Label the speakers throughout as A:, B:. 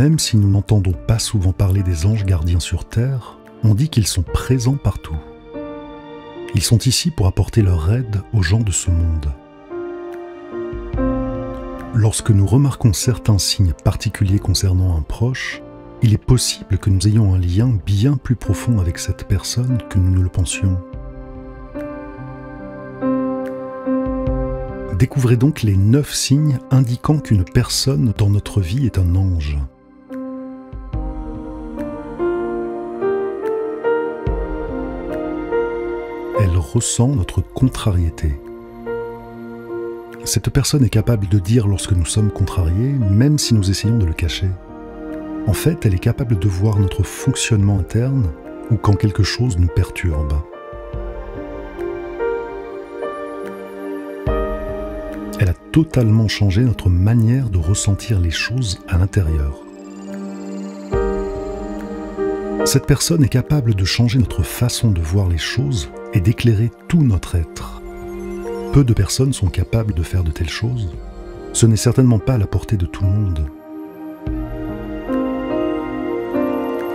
A: Même si nous n'entendons pas souvent parler des anges gardiens sur Terre, on dit qu'ils sont présents partout. Ils sont ici pour apporter leur aide aux gens de ce monde. Lorsque nous remarquons certains signes particuliers concernant un proche, il est possible que nous ayons un lien bien plus profond avec cette personne que nous ne le pensions. Découvrez donc les 9 signes indiquant qu'une personne dans notre vie est un ange. Elle ressent notre contrariété. Cette personne est capable de dire lorsque nous sommes contrariés, même si nous essayons de le cacher. En fait, elle est capable de voir notre fonctionnement interne ou quand quelque chose nous perturbe. Elle a totalement changé notre manière de ressentir les choses à l'intérieur. Cette personne est capable de changer notre façon de voir les choses et d'éclairer tout notre être. Peu de personnes sont capables de faire de telles choses. Ce n'est certainement pas à la portée de tout le monde.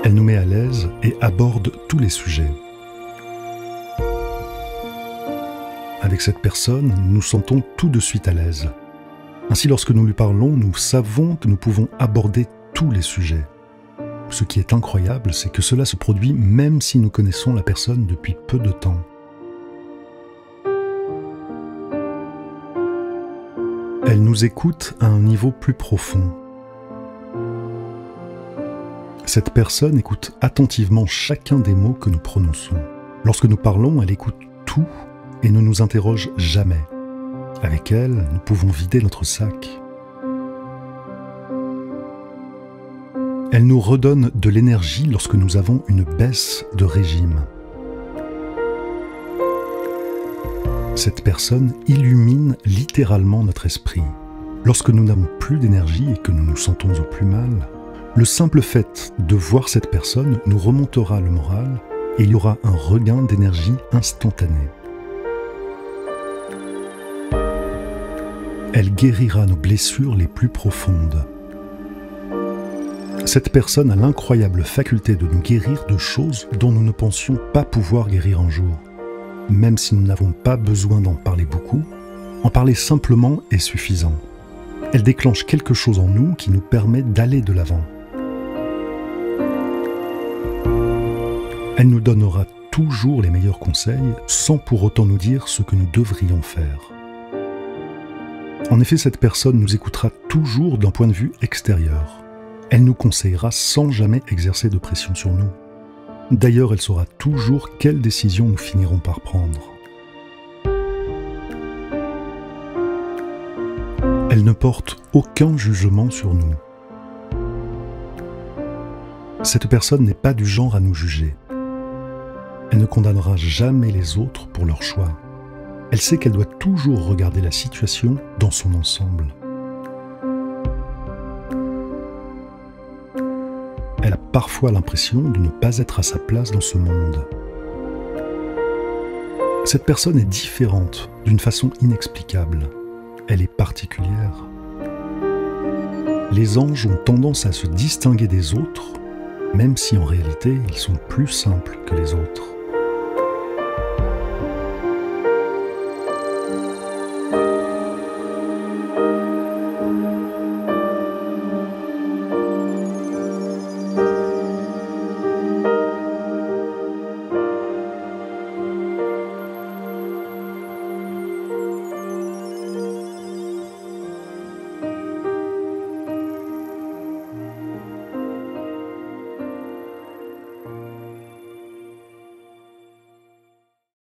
A: Elle nous met à l'aise et aborde tous les sujets. Avec cette personne, nous nous sentons tout de suite à l'aise. Ainsi, lorsque nous lui parlons, nous savons que nous pouvons aborder tous les sujets. Ce qui est incroyable, c'est que cela se produit même si nous connaissons la personne depuis peu de temps. Elle nous écoute à un niveau plus profond. Cette personne écoute attentivement chacun des mots que nous prononçons. Lorsque nous parlons, elle écoute tout et ne nous interroge jamais. Avec elle, nous pouvons vider notre sac. Elle nous redonne de l'énergie lorsque nous avons une baisse de régime. Cette personne illumine littéralement notre esprit. Lorsque nous n'avons plus d'énergie et que nous nous sentons au plus mal, le simple fait de voir cette personne nous remontera le moral et il y aura un regain d'énergie instantané. Elle guérira nos blessures les plus profondes. Cette personne a l'incroyable faculté de nous guérir de choses dont nous ne pensions pas pouvoir guérir un jour. Même si nous n'avons pas besoin d'en parler beaucoup, en parler simplement est suffisant. Elle déclenche quelque chose en nous qui nous permet d'aller de l'avant. Elle nous donnera toujours les meilleurs conseils sans pour autant nous dire ce que nous devrions faire. En effet, cette personne nous écoutera toujours d'un point de vue extérieur. Elle nous conseillera sans jamais exercer de pression sur nous. D'ailleurs, elle saura toujours quelle décision nous finirons par prendre. Elle ne porte aucun jugement sur nous. Cette personne n'est pas du genre à nous juger. Elle ne condamnera jamais les autres pour leur choix. Elle sait qu'elle doit toujours regarder la situation dans son ensemble. Elle a parfois l'impression de ne pas être à sa place dans ce monde. Cette personne est différente d'une façon inexplicable. Elle est particulière. Les anges ont tendance à se distinguer des autres, même si en réalité ils sont plus simples que les autres.